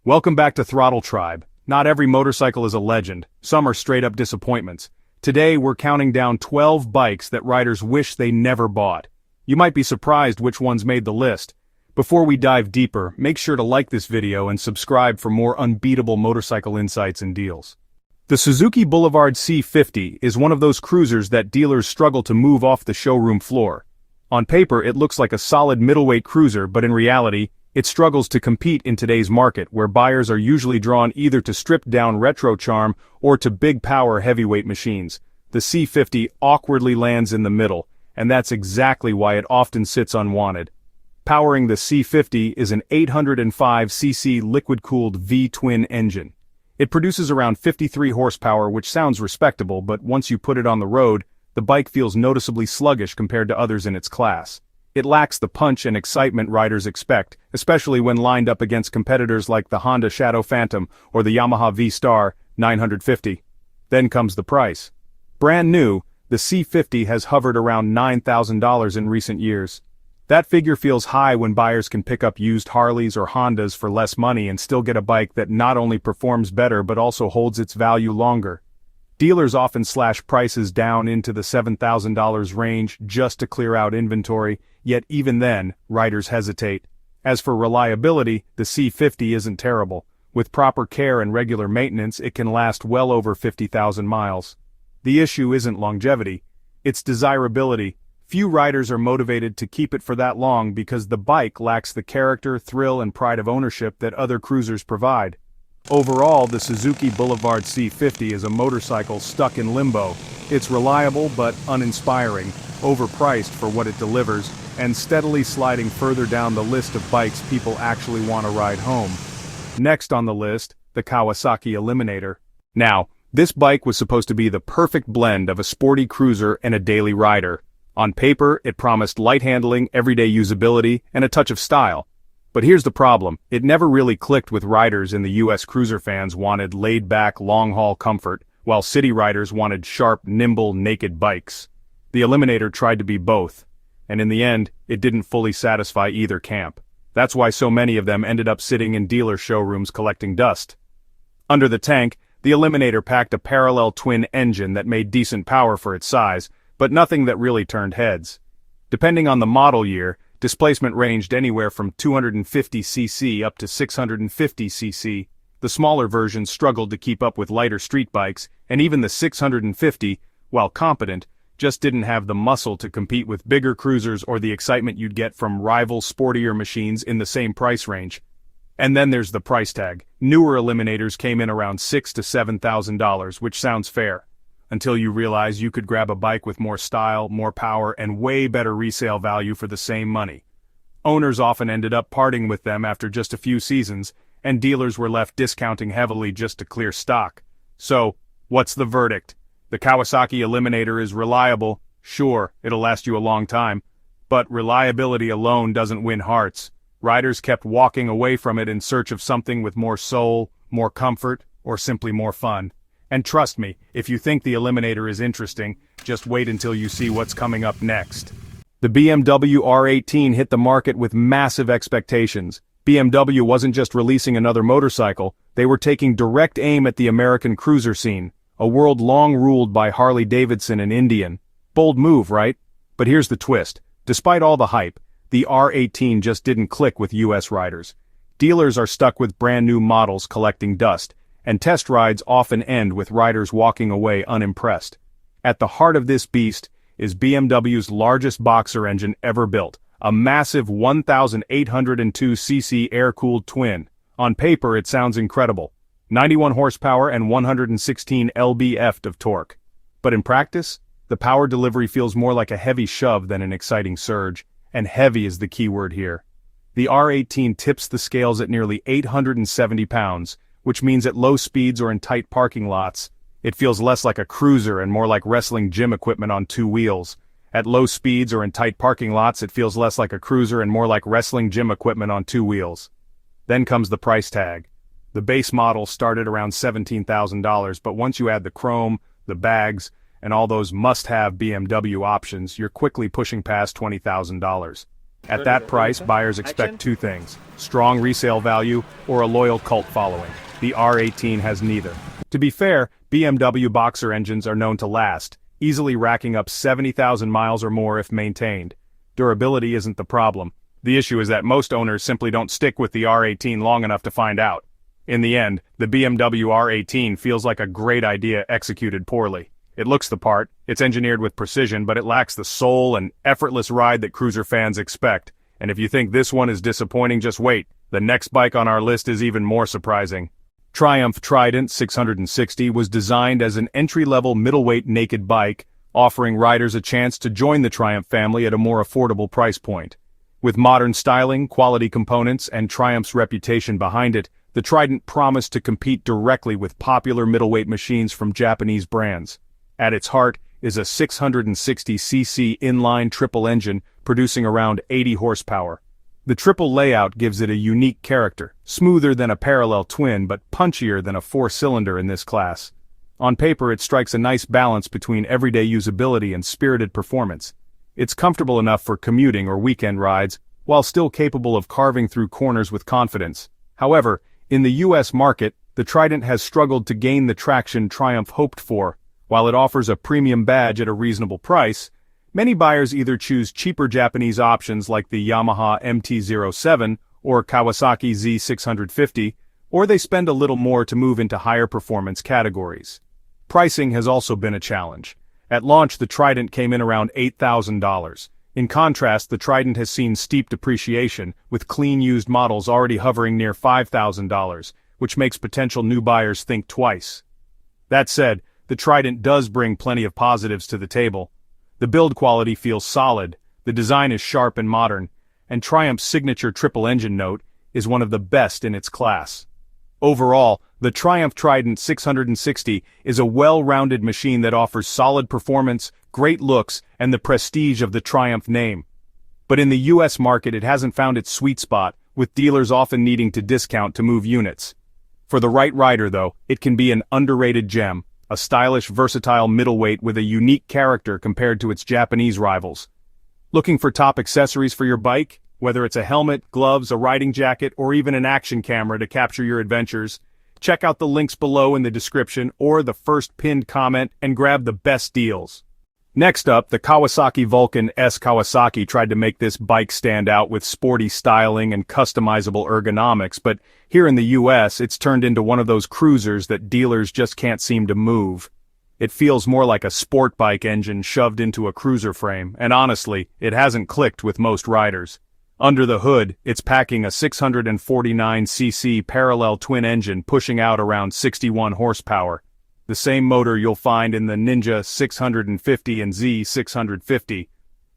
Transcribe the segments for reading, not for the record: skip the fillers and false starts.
Welcome back to Throttle Tribe. Not every motorcycle is a legend, some are straight-up disappointments. Today we're counting down 12 bikes that riders wish they never bought. You might be surprised which ones made the list. Before we dive deeper, make sure to like this video and subscribe for more unbeatable motorcycle insights and deals. The Suzuki Boulevard C50 is one of those cruisers that dealers struggle to move off the showroom floor. On paper it looks like a solid middleweight cruiser, but in reality, it struggles to compete in today's market where buyers are usually drawn either to stripped-down retro charm or to big-power heavyweight machines. The C50 awkwardly lands in the middle, and that's exactly why it often sits unwanted. Powering the C50 is an 805cc liquid-cooled V-twin engine. It produces around 53 horsepower, which sounds respectable, but once you put it on the road, the bike feels noticeably sluggish compared to others in its class. It lacks the punch and excitement riders expect, especially when lined up against competitors like the Honda Shadow Phantom or the Yamaha V-Star 950. Then comes the price. Brand new, the C50 has hovered around $9,000 in recent years. That figure feels high when buyers can pick up used Harleys or Hondas for less money and still get a bike that not only performs better but also holds its value longer. Dealers often slash prices down into the $7,000 range just to clear out inventory, yet even then, riders hesitate. As for reliability, the C50 isn't terrible. With proper care and regular maintenance, it can last well over 50,000 miles. The issue isn't longevity, it's desirability. Few riders are motivated to keep it for that long because the bike lacks the character, thrill, and pride of ownership that other cruisers provide. Overall, the Suzuki Boulevard C50 is a motorcycle stuck in limbo. It's reliable but uninspiring, overpriced for what it delivers, and steadily sliding further down the list of bikes people actually want to ride home. Next on the list, the Kawasaki Eliminator. Now, this bike was supposed to be the perfect blend of a sporty cruiser and a daily rider. On paper, it promised light handling, everyday usability, and a touch of style. But here's the problem, it never really clicked with riders in the US. Cruiser fans wanted laid-back, long-haul comfort, while city riders wanted sharp, nimble, naked bikes. The Eliminator tried to be both, and in the end, it didn't fully satisfy either camp. That's why so many of them ended up sitting in dealer showrooms collecting dust. Under the tank, the Eliminator packed a parallel twin engine that made decent power for its size, but nothing that really turned heads. Depending on the model year, displacement ranged anywhere from 250cc up to 650cc. The smaller versions struggled to keep up with lighter street bikes, and even the 650, while competent, just didn't have the muscle to compete with bigger cruisers or the excitement you'd get from rival sportier machines in the same price range. And then there's the price tag. Newer Eliminators came in around $6,000 to $7,000, which sounds fair. Until you realize you could grab a bike with more style, more power, and way better resale value for the same money. Owners often ended up parting with them after just a few seasons, and dealers were left discounting heavily just to clear stock. So, what's the verdict? The Kawasaki Eliminator is reliable, sure, it'll last you a long time, but reliability alone doesn't win hearts. Riders kept walking away from it in search of something with more soul, more comfort, or simply more fun. And trust me, if you think the Eliminator is interesting, just wait until you see what's coming up next. The BMW R18 hit the market with massive expectations. BMW wasn't just releasing another motorcycle, they were taking direct aim at the American cruiser scene, a world long ruled by Harley-Davidson and Indian. Bold move, right? But here's the twist. Despite all the hype, the R18 just didn't click with US riders. Dealers are stuck with brand new models collecting dust, and test rides often end with riders walking away unimpressed. At the heart of this beast is BMW's largest boxer engine ever built, a massive 1,802cc air-cooled twin. On paper it sounds incredible, 91 horsepower and 116 lb-ft of torque. But in practice, the power delivery feels more like a heavy shove than an exciting surge, and heavy is the key word here. The R18 tips the scales at nearly 870 pounds, which means at low speeds or in tight parking lots, it feels less like a cruiser and more like wrestling gym equipment on two wheels. At low speeds or in tight parking lots, it feels less like a cruiser and more like wrestling gym equipment on two wheels. Then comes the price tag. The base model started around $17,000, but once you add the chrome, the bags, and all those must-have BMW options, you're quickly pushing past $20,000. At that price, buyers expect two things: strong resale value or a loyal cult following. The R18 has neither. To be fair, BMW Boxer engines are known to last, easily racking up 70,000 miles or more if maintained. Durability isn't the problem. The issue is that most owners simply don't stick with the R18 long enough to find out. In the end, the BMW R18 feels like a great idea executed poorly. It looks the part, it's engineered with precision, but it lacks the soul and effortless ride that cruiser fans expect. And if you think this one is disappointing, just wait. The next bike on our list is even more surprising. Triumph Trident 660 was designed as an entry-level middleweight naked bike, offering riders a chance to join the Triumph family at a more affordable price point. With modern styling, quality components, and Triumph's reputation behind it, the Trident promised to compete directly with popular middleweight machines from Japanese brands. At its heart is a 660cc inline triple engine producing around 80 horsepower. The triple layout gives it a unique character, smoother than a parallel twin but punchier than a four-cylinder in this class. On paper, it strikes a nice balance between everyday usability and spirited performance. It's comfortable enough for commuting or weekend rides, while still capable of carving through corners with confidence. However, in the US market, the Trident has struggled to gain the traction Triumph hoped for. While it offers a premium badge at a reasonable price, many buyers either choose cheaper Japanese options like the Yamaha MT-07 or Kawasaki Z650, or they spend a little more to move into higher performance categories. Pricing has also been a challenge. At launch, the Trident came in around $8,000. In contrast, the Trident has seen steep depreciation, with clean used models already hovering near $5,000, which makes potential new buyers think twice. That said, the Trident does bring plenty of positives to the table. The build quality feels solid, the design is sharp and modern, and Triumph's signature triple engine note is one of the best in its class. Overall, the Triumph Trident 660 is a well-rounded machine that offers solid performance, great looks, and the prestige of the Triumph name. But in the US market, it hasn't found its sweet spot, with dealers often needing to discount to move units. For the right rider, though, it can be an underrated gem, a stylish, versatile middleweight with a unique character compared to its Japanese rivals. Looking for top accessories for your bike? Whether it's a helmet, gloves, a riding jacket, or even an action camera to capture your adventures, check out the links below in the description or the first pinned comment and grab the best deals. Next up, the Kawasaki Vulcan S. Kawasaki tried to make this bike stand out with sporty styling and customizable ergonomics, but here in the US, it's turned into one of those cruisers that dealers just can't seem to move. It feels more like a sport bike engine shoved into a cruiser frame, and honestly, it hasn't clicked with most riders. Under the hood, it's packing a 649cc parallel twin engine pushing out around 61 horsepower. The same motor you'll find in the Ninja 650 and Z650.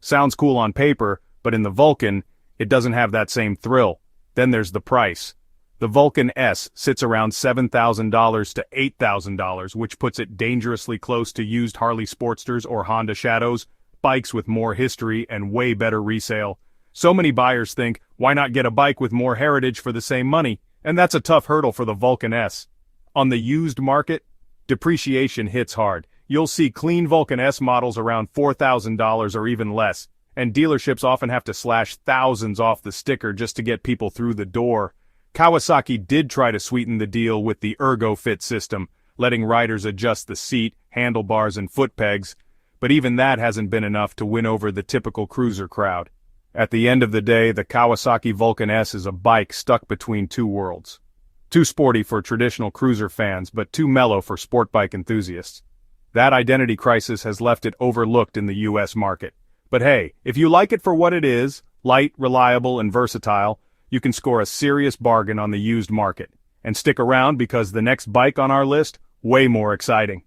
Sounds cool on paper, but in the Vulcan, it doesn't have that same thrill. Then there's the price. The Vulcan S sits around $7,000 to $8,000, which puts it dangerously close to used Harley Sportsters or Honda Shadows, bikes with more history and way better resale. So many buyers think, why not get a bike with more heritage for the same money? And that's a tough hurdle for the Vulcan S. On the used market, depreciation hits hard. You'll see clean Vulcan S models around $4,000 or even less, and dealerships often have to slash thousands off the sticker just to get people through the door. Kawasaki did try to sweeten the deal with the ErgoFit system, letting riders adjust the seat, handlebars, and foot pegs, but even that hasn't been enough to win over the typical cruiser crowd. At the end of the day, the Kawasaki Vulcan S is a bike stuck between two worlds. Too sporty for traditional cruiser fans, but too mellow for sport bike enthusiasts. That identity crisis has left it overlooked in the US market. But hey, if you like it for what it is, light, reliable, and versatile, you can score a serious bargain on the used market. And stick around because the next bike on our list, way more exciting.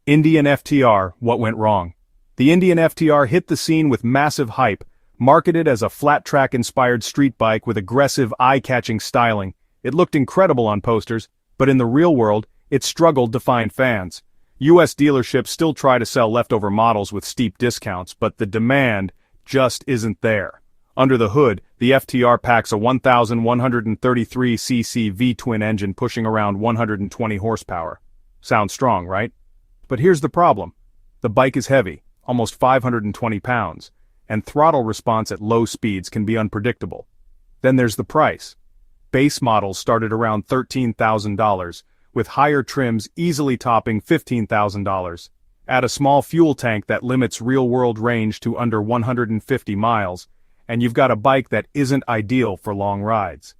Indian FTR, what went wrong? The Indian FTR hit the scene with massive hype, marketed as a flat-track-inspired street bike with aggressive, eye-catching styling. It looked incredible on posters, but in the real world, it struggled to find fans. US dealerships still try to sell leftover models with steep discounts, but the demand just isn't there. Under the hood, the FTR packs a 1,133cc V-twin engine pushing around 120 horsepower. Sounds strong, right? But here's the problem. The bike is heavy, almost 520 pounds. and throttle response at low speeds can be unpredictable. Then there's the price. Base models start at around $13,000, with higher trims easily topping $15,000. Add a small fuel tank that limits real-world range to under 150 miles, and you've got a bike that isn't ideal for long rides.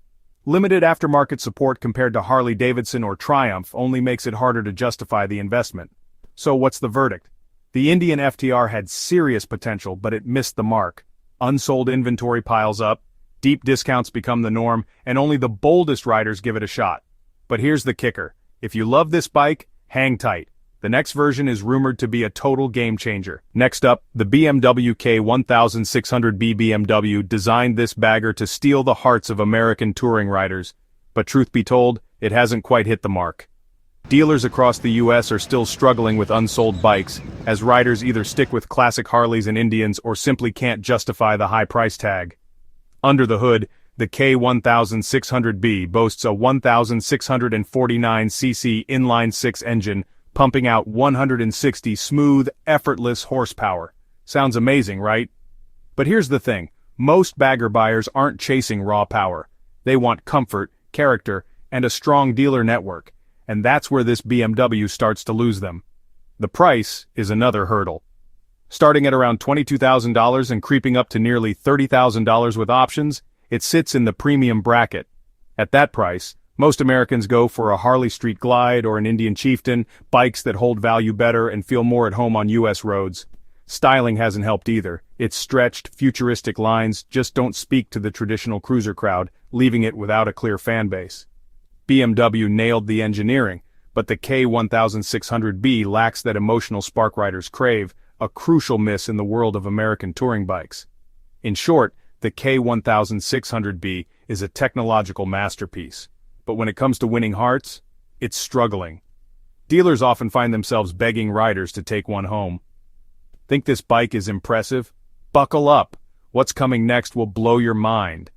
Limited aftermarket support compared to Harley-Davidson or Triumph only makes it harder to justify the investment. So what's the verdict? The Indian FTR had serious potential, but it missed the mark. Unsold inventory piles up, deep discounts become the norm, and only the boldest riders give it a shot. But here's the kicker. If you love this bike, hang tight. The next version is rumored to be a total game-changer. Next up, the BMW K1600B. BMW designed this bagger to steal the hearts of American touring riders. But truth be told, it hasn't quite hit the mark. Dealers across the US are still struggling with unsold bikes, as riders either stick with classic Harleys and Indians or simply can't justify the high price tag. Under the hood, the K1600B boasts a 1,649cc inline-six engine, pumping out 160 smooth, effortless horsepower. Sounds amazing, right? But here's the thing, most bagger buyers aren't chasing raw power. They want comfort, character, and a strong dealer network, and that's where this BMW starts to lose them. The price is another hurdle. Starting at around $22,000 and creeping up to nearly $30,000 with options, it sits in the premium bracket. At that price, most Americans go for a Harley Street Glide or an Indian Chieftain, bikes that hold value better and feel more at home on US roads. Styling hasn't helped either. Its stretched, futuristic lines just don't speak to the traditional cruiser crowd, leaving it without a clear fan base. BMW nailed the engineering, but the K1600B lacks that emotional spark riders crave, a crucial miss in the world of American touring bikes. In short, the K1600B is a technological masterpiece. But when it comes to winning hearts, it's struggling. Dealers often find themselves begging riders to take one home. Think this bike is impressive? Buckle up. What's coming next will blow your mind.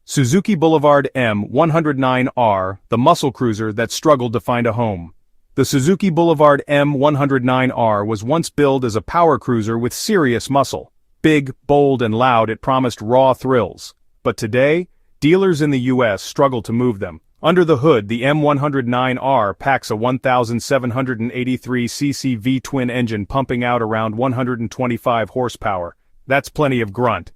Suzuki Boulevard M109R, the muscle cruiser that struggled to find a home. The Suzuki Boulevard M109R was once billed as a power cruiser with serious muscle. Big, bold, and loud, it promised raw thrills. But today, dealers in the US struggle to move them. Under the hood, the M109R packs a 1,783cc V-twin engine pumping out around 125 horsepower. That's plenty of grunt.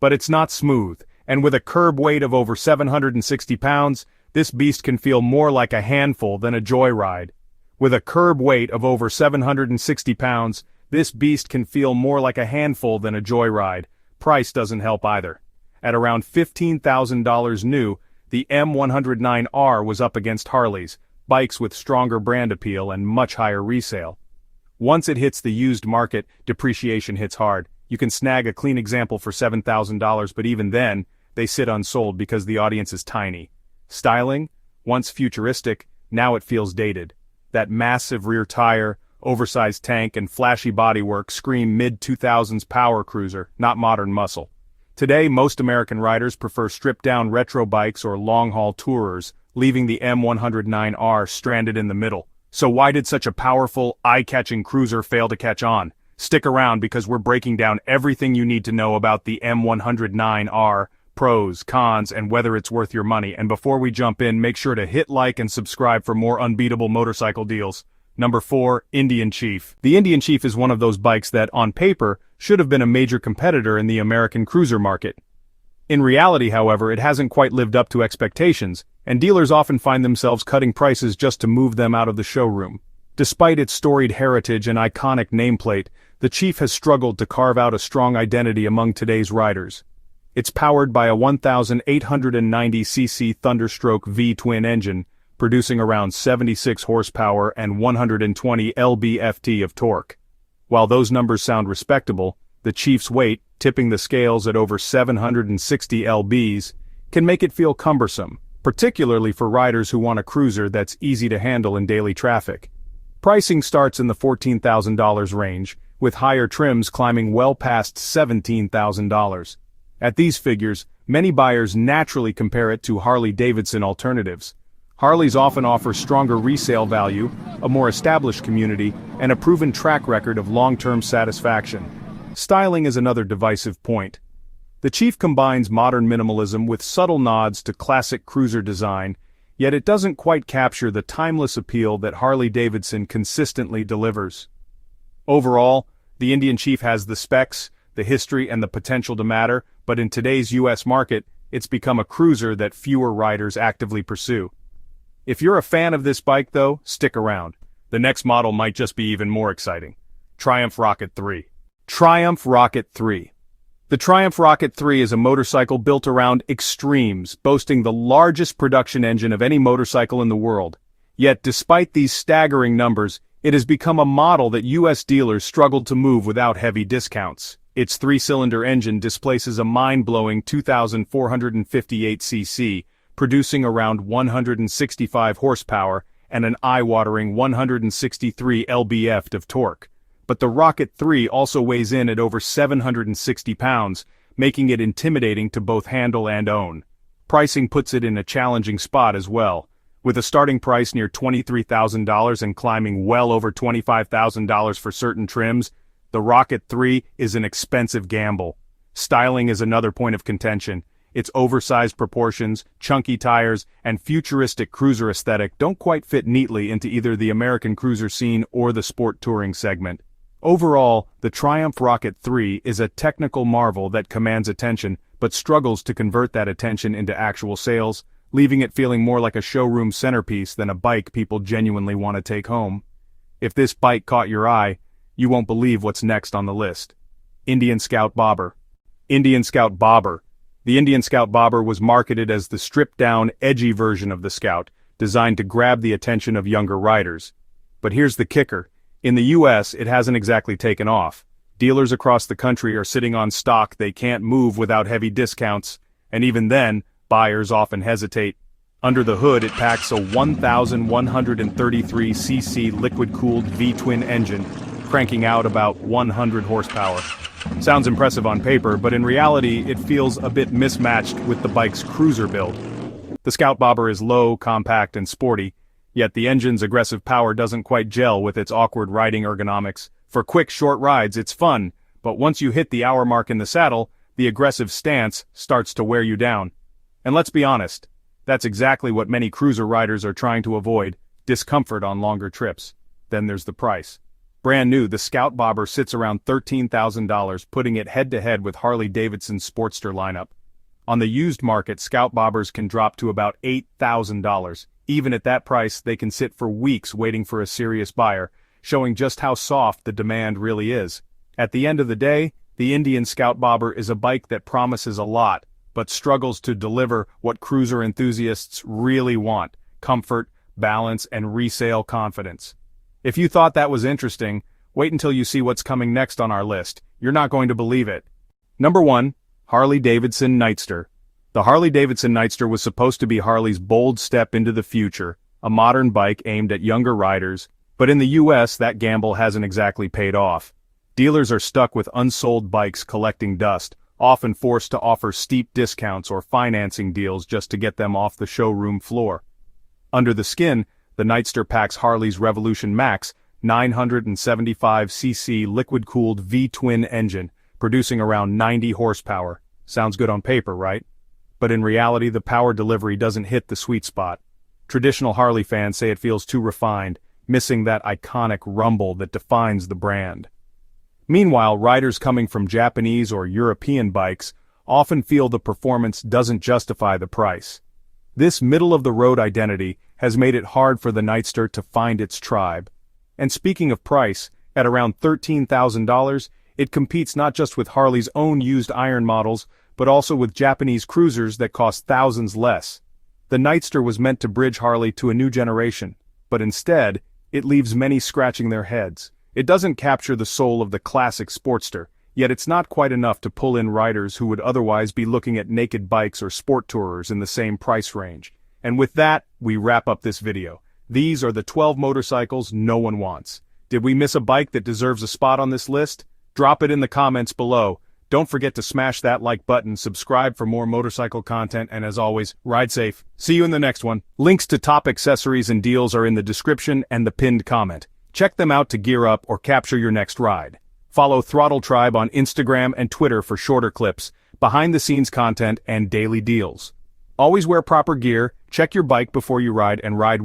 But it's not smooth, and with a curb weight of over 760 pounds, this beast can feel more like a handful than a joyride. With a curb weight of over 760 pounds, this beast can feel more like a handful than a joyride. Price doesn't help either. At around $15,000 new, the M109R was up against Harleys, bikes with stronger brand appeal and much higher resale. Once it hits the used market, depreciation hits hard. You can snag a clean example for $7,000, but even then, they sit unsold because the audience is tiny. Styling? Once futuristic, now it feels dated. That massive rear tire, oversized tank, and flashy bodywork scream mid-2000s power cruiser, not modern muscle. Today, most American riders prefer stripped-down retro bikes or long-haul tourers, leaving the M109R stranded in the middle. So why did such a powerful, eye-catching cruiser fail to catch on? Stick around because we're breaking down everything you need to know about the M109R, pros, cons, and whether it's worth your money. And before we jump in, make sure to hit like and subscribe for more unbeatable motorcycle deals. Number 4, Indian Chief. The Indian Chief is one of those bikes that, on paper, should have been a major competitor in the American cruiser market. In reality, however, it hasn't quite lived up to expectations, and dealers often find themselves cutting prices just to move them out of the showroom. Despite its storied heritage and iconic nameplate, the Chief has struggled to carve out a strong identity among today's riders. It's powered by a 1,890cc Thunderstroke V-twin engine, producing around 76 horsepower and 120 lb-ft of torque. While those numbers sound respectable, the Chief's weight, tipping the scales at over 760 lbs, can make it feel cumbersome, particularly for riders who want a cruiser that's easy to handle in daily traffic. Pricing starts in the $14,000 range, with higher trims climbing well past $17,000. At these figures, many buyers naturally compare it to Harley-Davidson alternatives. Harleys often offer stronger resale value, a more established community, and a proven track record of long-term satisfaction. Styling is another divisive point. The Chief combines modern minimalism with subtle nods to classic cruiser design, yet it doesn't quite capture the timeless appeal that Harley-Davidson consistently delivers. Overall, the Indian Chief has the specs, the history, and the potential to matter, but in today's US market, it's become a cruiser that fewer riders actively pursue. If you're a fan of this bike though, stick around. The next model might just be even more exciting. Triumph Rocket 3. Triumph Rocket 3. The Triumph Rocket 3 is a motorcycle built around extremes, boasting the largest production engine of any motorcycle in the world. Yet despite these staggering numbers, it has become a model that US dealers struggled to move without heavy discounts. Its three-cylinder engine displaces a mind-blowing 2,458 cc, producing around 165 horsepower and an eye-watering 163 lb-ft of torque. But the Rocket 3 also weighs in at over 760 pounds, making it intimidating to both handle and own. Pricing puts it in a challenging spot as well, with a starting price near $23,000 and climbing well over $25,000 for certain trims. The Rocket 3 is an expensive gamble. Styling is another point of contention. Its oversized proportions, chunky tires, and futuristic cruiser aesthetic don't quite fit neatly into either the American cruiser scene or the sport touring segment. Overall, the Triumph Rocket 3 is a technical marvel that commands attention, but struggles to convert that attention into actual sales, leaving it feeling more like a showroom centerpiece than a bike people genuinely want to take home. If this bike caught your eye, you won't believe what's next on the list. Indian Scout Bobber. Indian Scout Bobber. The Indian Scout Bobber was marketed as the stripped-down, edgy version of the Scout, designed to grab the attention of younger riders. But here's the kicker. In the US, it hasn't exactly taken off. Dealers across the country are sitting on stock they can't move without heavy discounts, and even then, buyers often hesitate. Under the hood, it packs a 1,133 cc liquid-cooled V-twin engine, cranking out about 100 horsepower. Sounds impressive on paper, but in reality, it feels a bit mismatched with the bike's cruiser build. The Scout Bobber is low, compact, and sporty, yet the engine's aggressive power doesn't quite gel with its awkward riding ergonomics. For quick, short rides, it's fun, but once you hit the hour mark in the saddle, the aggressive stance starts to wear you down. And let's be honest, that's exactly what many cruiser riders are trying to avoid: discomfort on longer trips. Then there's the price. Brand new, the Scout Bobber sits around $13,000, putting it head-to-head with Harley-Davidson's Sportster lineup. On the used market, Scout Bobbers can drop to about $8,000. Even at that price, they can sit for weeks waiting for a serious buyer, showing just how soft the demand really is. At the end of the day, the Indian Scout Bobber is a bike that promises a lot, but struggles to deliver what cruiser enthusiasts really want: comfort, balance, and resale confidence. If you thought that was interesting, wait until you see what's coming next on our list. You're not going to believe it. Number 1. Harley-Davidson Nightster. The Harley-Davidson Nightster was supposed to be Harley's bold step into the future, a modern bike aimed at younger riders, but in the US that gamble hasn't exactly paid off. Dealers are stuck with unsold bikes collecting dust, often forced to offer steep discounts or financing deals just to get them off the showroom floor. Under the skin, the Nightster packs Harley's Revolution Max 975cc liquid-cooled V-twin engine, producing around 90 horsepower. Sounds good on paper, right? But in reality, the power delivery doesn't hit the sweet spot. Traditional Harley fans say it feels too refined, missing that iconic rumble that defines the brand. Meanwhile, riders coming from Japanese or European bikes often feel the performance doesn't justify the price. This middle-of-the-road identity has made it hard for the Nightster to find its tribe. And speaking of price, at around $13,000, it competes not just with Harley's own used iron models, but also with Japanese cruisers that cost thousands less. The Nightster was meant to bridge Harley to a new generation, but instead, it leaves many scratching their heads. It doesn't capture the soul of the classic Sportster, yet it's not quite enough to pull in riders who would otherwise be looking at naked bikes or sport tourers in the same price range. And with that, we wrap up this video. These are the 12 motorcycles no one wants. Did we miss a bike that deserves a spot on this list? Drop it in the comments below. Don't forget to smash that like button, subscribe for more motorcycle content, and as always, ride safe. See you in the next one. Links to top accessories and deals are in the description and the pinned comment. Check them out to gear up or capture your next ride. Follow Throttle Tribe on Instagram and Twitter for shorter clips, behind-the-scenes content, and daily deals. Always wear proper gear, check your bike before you ride, and ride